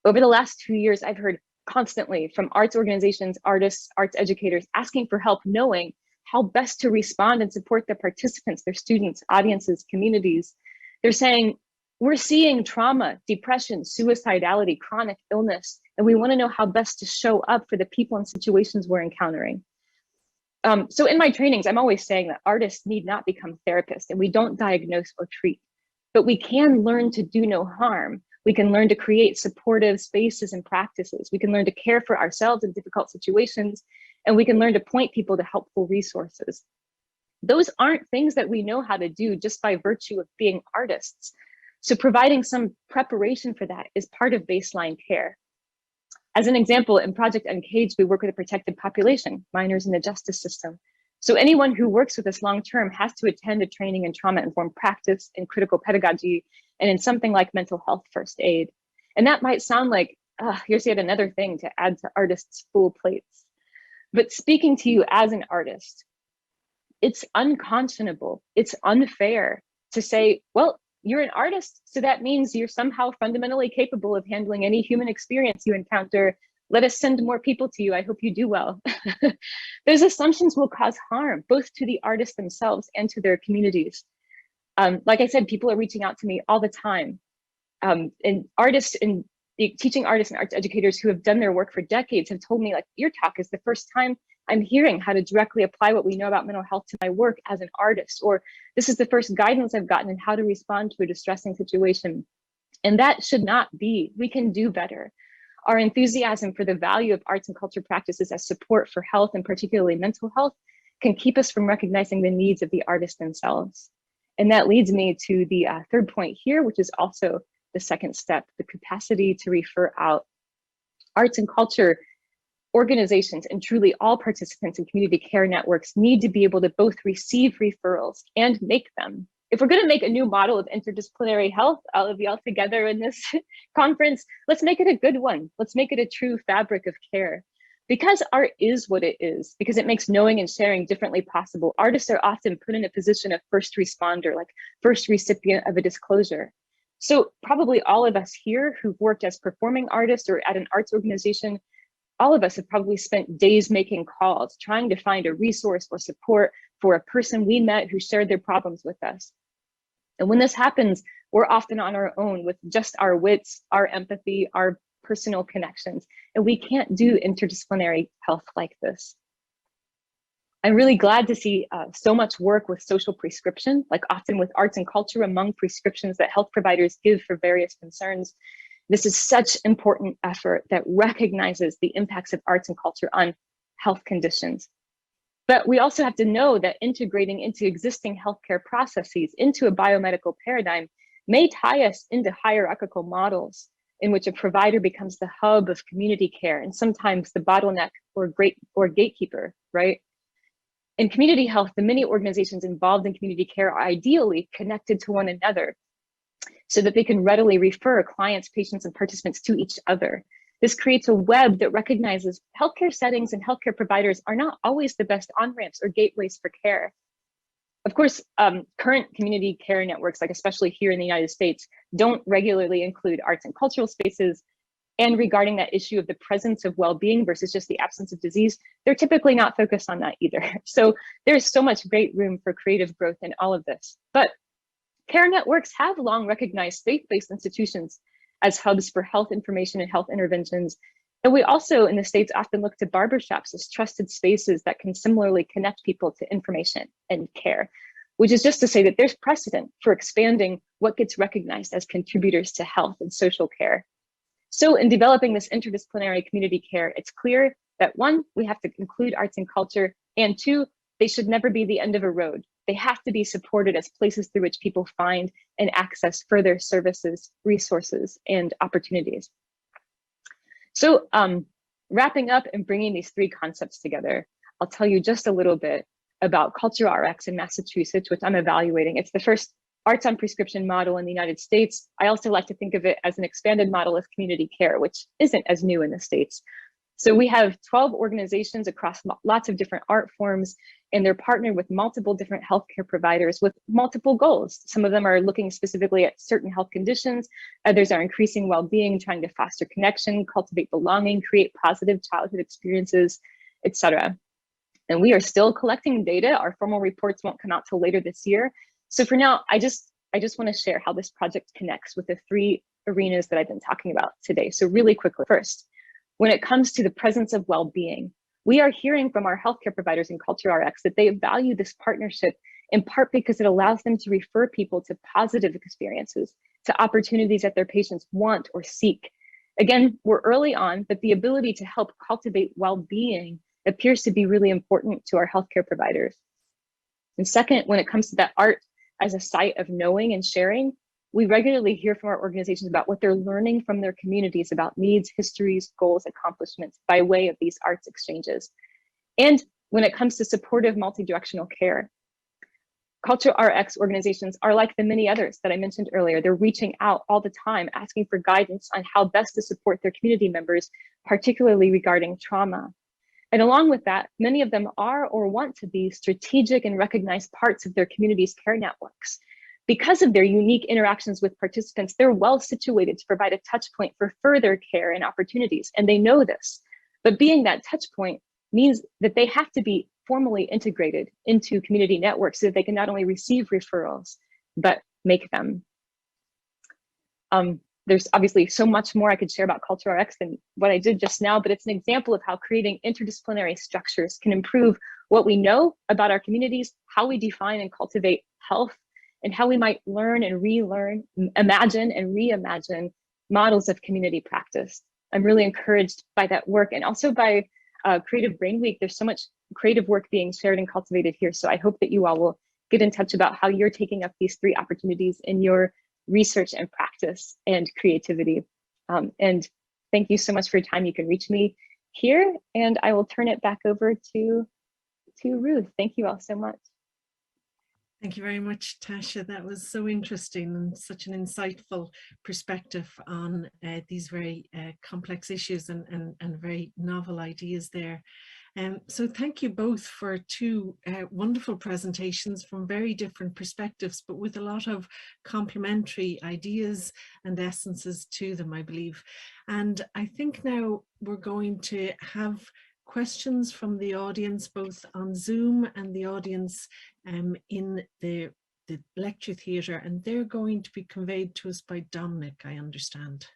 Over the last 2 years, I've heard constantly from arts organizations, artists, arts educators asking for help knowing how best to respond and support their participants, their students, audiences, communities. They're saying, we're seeing trauma, depression, suicidality, chronic illness, and we want to know how best to show up for the people and situations we're encountering. So in my trainings, I'm always saying that artists need not become therapists, and we don't diagnose or treat, but we can learn to do no harm. We can learn to create supportive spaces and practices. We can learn to care for ourselves in difficult situations, and we can learn to point people to helpful resources. Those aren't things that we know how to do just by virtue of being artists. So providing some preparation for that is part of baseline care. As an example, in Project Uncaged, we work with a protected population, minors in the justice system. So anyone who works with us long-term has to attend a training in trauma-informed practice, in critical pedagogy, and in something like mental health first aid. And that might sound like, here's yet another thing to add to artists' full plates. But speaking to you as an artist, it's unconscionable, it's unfair to say, well, you're an artist, so that means you're somehow fundamentally capable of handling any human experience you encounter. Let us send more people to you. I hope you do well. Those assumptions will cause harm, both to the artists themselves and to their communities. Like I said, people are reaching out to me all the time. And artists and teaching artists and arts educators who have done their work for decades have told me, like, your talk is the first time I'm hearing how to directly apply what we know about mental health to my work as an artist, or this is the first guidance I've gotten in how to respond to a distressing situation. And that should not be. We can do better. Our enthusiasm for the value of arts and culture practices as support for health, and particularly mental health, can keep us from recognizing the needs of the artists themselves. And that leads me to the third point here, which is also the second step, the capacity to refer out. Arts and culture organizations and truly all participants in community care networks need to be able to both receive referrals and make them. If we're going to make a new model of interdisciplinary health, all of y'all together in this conference, let's make it a good one. Let's make it a true fabric of care. Because art is what it is, because it makes knowing and sharing differently possible, artists are often put in a position of first responder, like first recipient of a disclosure. So probably all of us here who've worked as performing artists or at an arts organization, all of us have probably spent days making calls, trying to find a resource or support for a person we met who shared their problems with us. And when this happens, we're often on our own with just our wits, our empathy, our personal connections, and we can't do interdisciplinary health like this. I'm really glad to see so much work with social prescription, like often with arts and culture among prescriptions that health providers give for various concerns. This is such important effort that recognizes the impacts of arts and culture on health conditions. But we also have to know that integrating into existing healthcare processes, into a biomedical paradigm, may tie us into hierarchical models in which a provider becomes the hub of community care and sometimes the bottleneck or gatekeeper, right? In community health, the many organizations involved in community care are ideally connected to one another so that they can readily refer clients, patients, and participants to each other. This creates a web that recognizes healthcare settings and healthcare providers are not always the best on-ramps or gateways for care. Of course, current community care networks, like especially here in the United States, don't regularly include arts and cultural spaces. And regarding that issue of the presence of well-being versus just the absence of disease, they're typically not focused on that either. So there's so much great room for creative growth in all of this. But care networks have long recognized faith-based institutions as hubs for health information and health interventions. And we also in the States often look to barbershops as trusted spaces that can similarly connect people to information and care, which is just to say that there's precedent for expanding what gets recognized as contributors to health and social care. So in developing this interdisciplinary community care, it's clear that one, we have to include arts and culture, and two, they should never be the end of a road. They have to be supported as places through which people find and access further services, resources, and opportunities. So wrapping up and bringing these three concepts together, I'll tell you just a little bit about Culture RX in Massachusetts, which I'm evaluating. It's the first arts on prescription model in the United States. I also like to think of it as an expanded model of community care, which isn't as new in the States. So we have 12 organizations across lots of different art forms, and they're partnered with multiple different healthcare providers with multiple goals. Some of them are looking specifically at certain health conditions. Others are increasing well-being, trying to foster connection, cultivate belonging, create positive childhood experiences, etc. And we are still collecting data. Our formal reports won't come out till later this year. So for now, I just want to share how this project connects with the three arenas that I've been talking about today. So really quickly, first, when it comes to the presence of well-being, we are hearing from our healthcare providers in Culture RX that they value this partnership in part because it allows them to refer people to positive experiences, to opportunities that their patients want or seek. Again, we're early on, but the ability to help cultivate well-being appears to be really important to our healthcare providers. And second, when it comes to that art as a site of knowing and sharing, we regularly hear from our organizations about what they're learning from their communities about needs, histories, goals, accomplishments by way of these arts exchanges. And when it comes to supportive multi-directional care, Culture RX organizations are like the many others that I mentioned earlier. They're reaching out all the time, asking for guidance on how best to support their community members, particularly regarding trauma. And along with that, many of them are or want to be strategic and recognized parts of their community's care networks. Because of their unique interactions with participants, they're well situated to provide a touch point for further care and opportunities, and they know this. But being that touch point means that they have to be formally integrated into community networks so that they can not only receive referrals, but make them. There's obviously so much more I could share about Culture RX than what I did just now, but it's an example of how creating interdisciplinary structures can improve what we know about our communities, how we define and cultivate health, and how we might learn and relearn, imagine and reimagine models of community practice. I'm really encouraged by that work, and also by Creative Brain Week. There's so much creative work being shared and cultivated here. So I hope that you all will get in touch about how you're taking up these 3 opportunities in your research and practice and creativity. And thank you so much for your time. You can reach me here, and I will turn it back over to Ruth. Thank you all so much. Thank you very much, Tasha. That was so interesting and such an insightful perspective on these very complex issues and very novel ideas there. So thank you both for 2 wonderful presentations from very different perspectives, but with a lot of complementary ideas and essences to them, I believe. And I think now we're going to have questions from the audience, both on Zoom and the audience in the lecture theatre, and they're going to be conveyed to us by Dominic, I understand.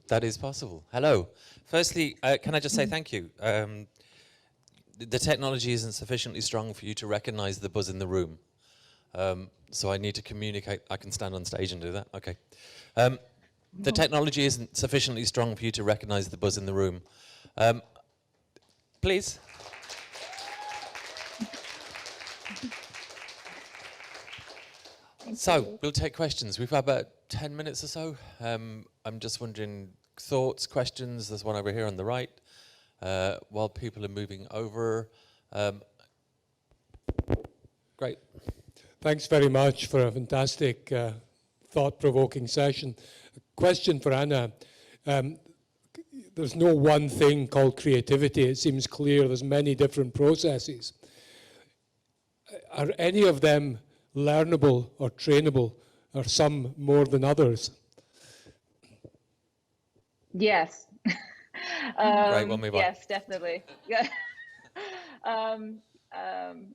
That is possible. Hello. Firstly, can I just say thank you? The technology isn't sufficiently strong for you to recognize the buzz in the room. So I need to communicate. I can stand on stage and do that. Okay. The technology isn't sufficiently strong for you to recognize the buzz in the room. Please. So we'll take questions. We've got about 10 minutes or so. I'm just wondering, thoughts, questions. There's one over here on the right. While people are moving over. Great. Thanks very much for a fantastic, thought-provoking session. A question for Anna. There's no one thing called creativity. It seems clear there's many different processes. Are any of them learnable or trainable, or some more than others? Yes. Right, one more. Yes, definitely. Yeah.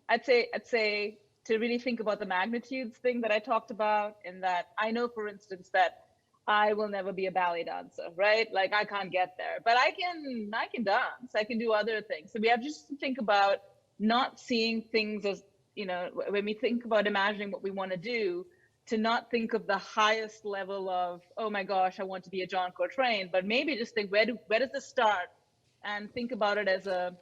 I'd say to really think about the magnitudes thing that I talked about, in that I know, for instance, that I will never be a ballet dancer, right? Like, I can't get there, but I can dance. I can do other things. So we have just to think about not seeing things as, you know, when we think about imagining what we want to do, to not think of the highest level of, oh my gosh, I want to be a John Coltrane, but maybe just think, where does this start? And think about it as a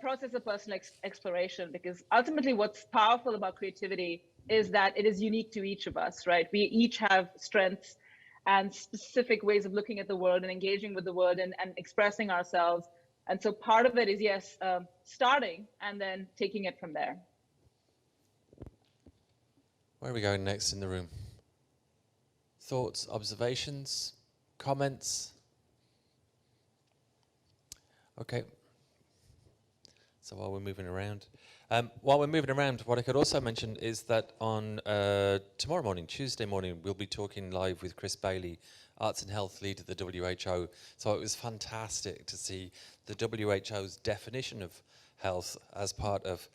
process of personal exploration, because ultimately what's powerful about creativity is that it is unique to each of us, right? We each have strengths and specific ways of looking at the world and engaging with the world and expressing ourselves. And so part of it is, yes, starting and then taking it from there. Where are we going next in the room? Thoughts, observations, comments? Okay. So while we're moving around, what I could also mention is that on tomorrow morning, Tuesday morning, we'll be talking live with Chris Bailey, Arts and Health Lead at the WHO. So it was fantastic to see the WHO's definition of health as part of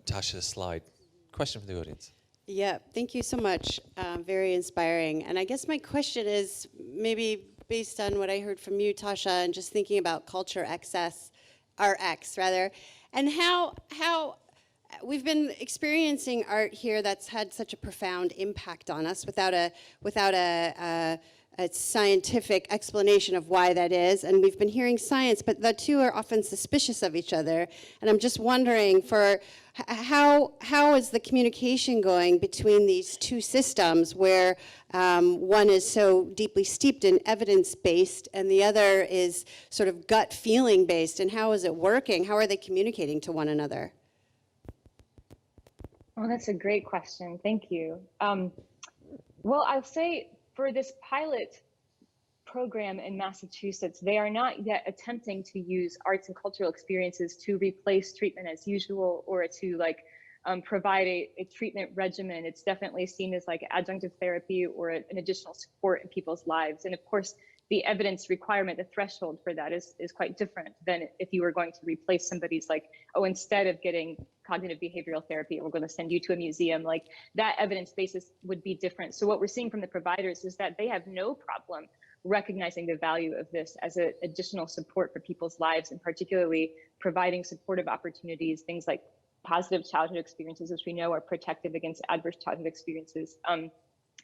Tasha's slide. Question from the audience. Yeah, thank you so much. Very inspiring. And I guess my question is maybe based on what I heard from you, Tasha, and just thinking about culture RX, and how we've been experiencing art here that's had such a profound impact on us without a a scientific explanation of why that is. And we've been hearing science, but the two are often suspicious of each other. And I'm just wondering, for how is the communication going between these two systems, where one is so deeply steeped in evidence-based and the other is sort of gut feeling based, and how is it working? How are they communicating to one another? Oh, that's a great question. Thank you. Well, I'll say for this pilot program in Massachusetts, they are not yet attempting to use arts and cultural experiences to replace treatment as usual, or to provide a treatment regimen. It's definitely seen as like adjunctive therapy or an additional support in people's lives. And of course, the evidence requirement, the threshold for that is quite different than if you were going to replace somebody's instead of getting cognitive behavioral therapy, we're going to send you to a museum. Like, that evidence basis would be different. So what we're seeing from the providers is that they have no problem recognizing the value of this as an additional support for people's lives, and particularly providing supportive opportunities, things like positive childhood experiences, which we know are protective against adverse childhood experiences.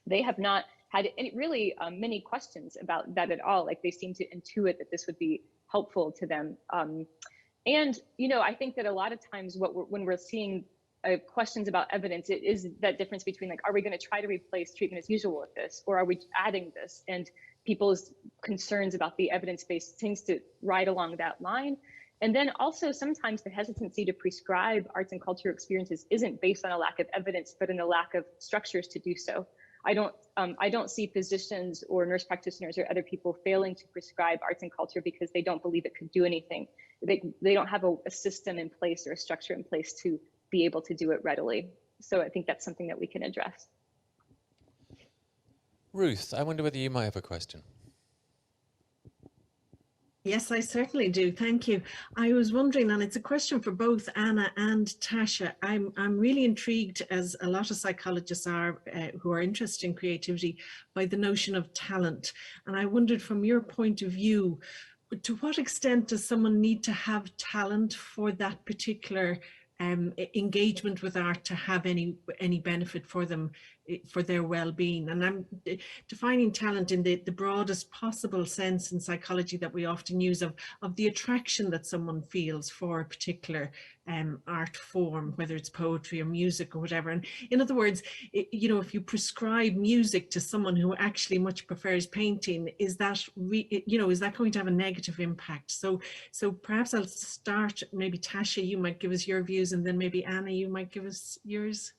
They have not had many questions about that at all. Like, they seem to intuit that this would be helpful to them. And I think that a lot of times when we're seeing questions about evidence, it is that difference between are we going to try to replace treatment as usual with this, or are we adding this? And people's concerns about the evidence base seems to ride along that line. And then also sometimes the hesitancy to prescribe arts and culture experiences isn't based on a lack of evidence, but in a lack of structures to do so. I don't see physicians or nurse practitioners or other people failing to prescribe arts and culture because they don't believe it could do anything. They don't have a system in place or a structure in place to be able to do it readily. So I think that's something that we can address. Ruth, I wonder whether you might have a question. Yes, I certainly do. Thank you. I was wondering, and it's a question for both Anna and Tasha. I'm really intrigued, as a lot of psychologists are who are interested in creativity, by the notion of talent. And I wondered, from your point of view, to what extent does someone need to have talent for that particular engagement with art to have any benefit for them, for their well-being? And I'm defining talent in the broadest possible sense in psychology that we often use, of the attraction that someone feels for a particular art form, whether it's poetry or music or whatever. And in other words, if you prescribe music to someone who actually much prefers painting, is that going to have a negative impact? So perhaps I'll start, maybe Tasha, you might give us your views, and then maybe Anna, you might give us yours.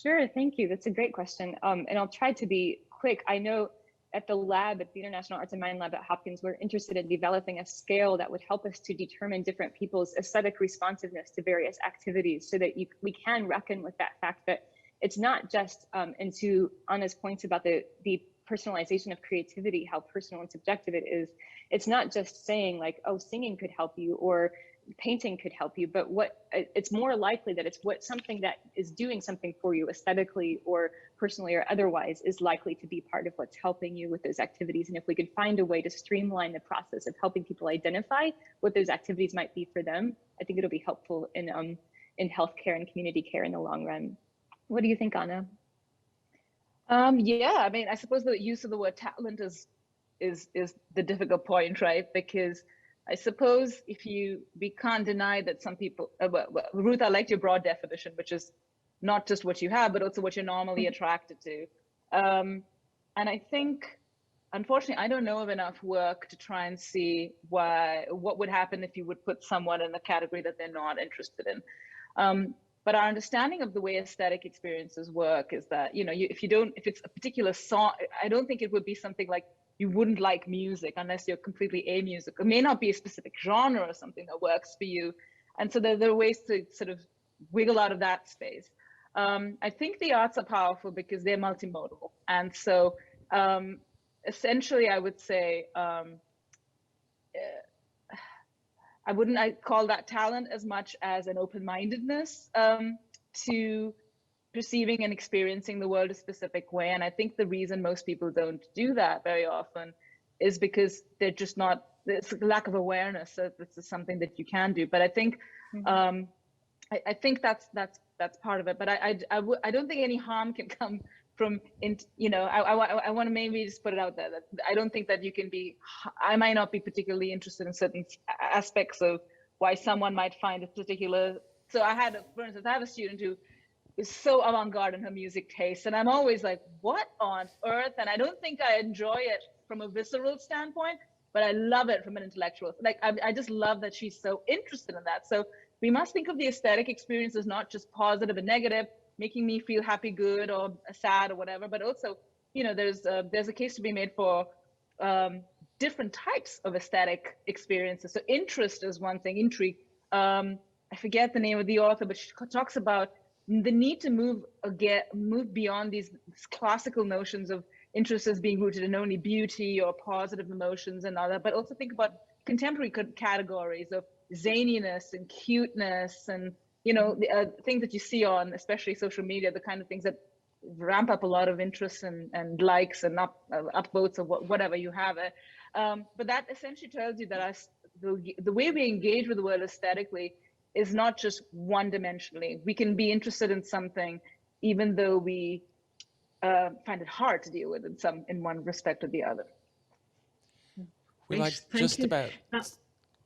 Sure, thank you. That's a great question. And I'll try to be quick. I know at the lab, at the International Arts and Mind Lab at Hopkins, we're interested in developing a scale that would help us to determine different people's aesthetic responsiveness to various activities, so that we can reckon with that fact that it's not just, and to Anna's points about the personalization of creativity, how personal and subjective it is. It's not just saying oh, singing could help you or painting could help you, but it's more likely that it's something that is doing something for you aesthetically or personally or otherwise is likely to be part of what's helping you with those activities. And if we could find a way to streamline the process of helping people identify what those activities might be for them, I think it'll be helpful in healthcare and community care in the long run. What do you think, Anna? Yeah, I mean, I suppose the use of the word talent is the difficult point, right? Because I suppose we can't deny that some people, Ruth, I liked your broad definition, which is not just what you have, but also what you're normally attracted to. And I think, unfortunately, I don't know of enough work to try and see what would happen if you would put someone in a category that they're not interested in. But our understanding of the way aesthetic experiences work is that, if it's a particular song, I don't think it would be something like you wouldn't like music unless you're completely amusic. It may not be a specific genre or something that works for you. And so there are ways to sort of wiggle out of that space. I think the arts are powerful because they're multimodal. And so essentially, I would say, I wouldn't call that talent as much as an open-mindedness to perceiving and experiencing the world a specific way. And I think the reason most people don't do that very often is because they're just not, it's a lack of awareness that this is something that you can do. But I think I think that's part of it. But I don't think any harm can come I want to maybe just put it out there that I don't think that you can be, I might not be particularly interested in certain aspects of why someone might find a particular, so for instance, I have a student who is so avant-garde in her music taste, and I'm always like, what on earth? And I don't think I enjoy it from a visceral standpoint, but I love it from an intellectual, like I just love that she's so interested in that. So we must think of the aesthetic experience as not just positive and negative, making me feel happy, good, or sad, or whatever, but also, there's a case to be made for different types of aesthetic experiences. So interest is one thing, intrigue. I forget the name of the author, but she talks about the need to move beyond these classical notions of interest as being rooted in only beauty or positive emotions and other, but also think about contemporary categories of zaniness and cuteness and the things that you see on especially social media, the kind of things that ramp up a lot of interest and likes and upvotes or whatever you have it. But that essentially tells you that the way we engage with the world aesthetically is not just one-dimensionally. We can be interested in something even though we find it hard to deal with in one respect or the other. We like Thank just you. about.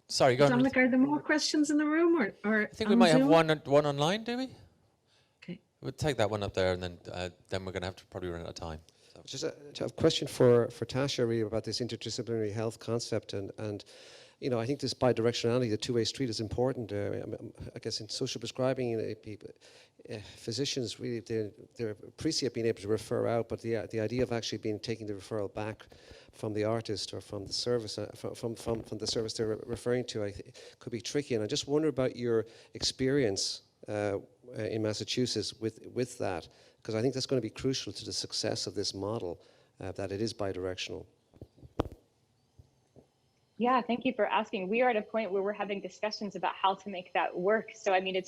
Sorry, go on. Dominic, are there more questions in the room or I think we might Zoom? have one online, do we? Okay. We'll take that one up there, and then we're going to have to probably run out of time. So. Just a question for Tasha, really, about this interdisciplinary health concept, and I think this bidirectionality, the two-way street, is important. I guess in social prescribing, physicians really they appreciate being able to refer out, but the idea of actually taking the referral back from the artist or from the service from the service they're referring to, could be tricky. And I just wonder about your experience in Massachusetts with that, because I think that's going to be crucial to the success of this model, that it is bidirectional. Yeah, thank you for asking. We are at a point where we're having discussions about how to make that work. So, I mean,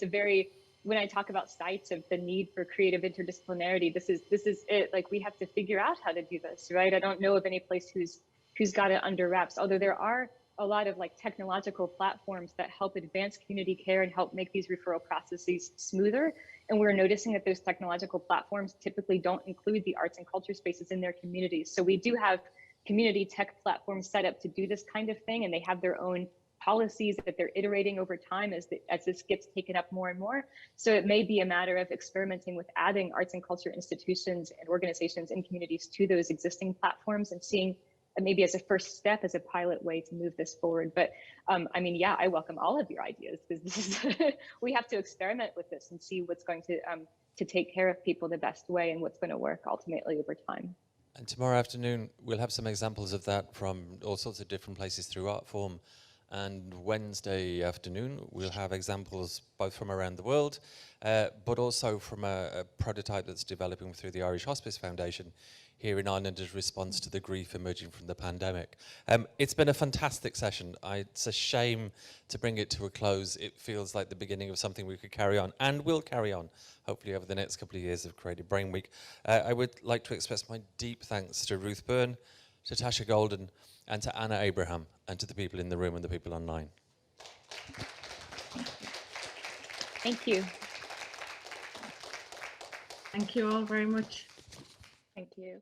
when I talk about sites of the need for creative interdisciplinarity, this is it. Like, we have to figure out how to do this, right? I don't know of any place who's got it under wraps, although there are a lot of technological platforms that help advance community care and help make these referral processes smoother. And we're noticing that those technological platforms typically don't include the arts and culture spaces in their communities. So we do have community tech platforms set up to do this kind of thing, and they have their own policies that they're iterating over time as this gets taken up more and more. So it may be a matter of experimenting with adding arts and culture institutions and organizations and communities to those existing platforms and seeing maybe as a first step, as a pilot way to move this forward. But I mean, yeah, I welcome all of your ideas, because this is we have to experiment with this and see what's going to take care of people the best way and what's going to work ultimately over time. And tomorrow afternoon, we'll have some examples of that from all sorts of different places through art form. And Wednesday afternoon, we'll have examples both from around the world, but also from a prototype that's developing through the Irish Hospice Foundation here in Ireland as response to the grief emerging from the pandemic. It's been a fantastic session. It's a shame to bring it to a close. It feels like the beginning of something we could carry on, and will carry on, hopefully over the next couple of years of Creative Brain Week. I would like to express my deep thanks to Ruth Byrne, to Tasha Golden, and to Anna Abraham, and to the people in the room and the people online. Thank you. Thank you all very much. Thank you.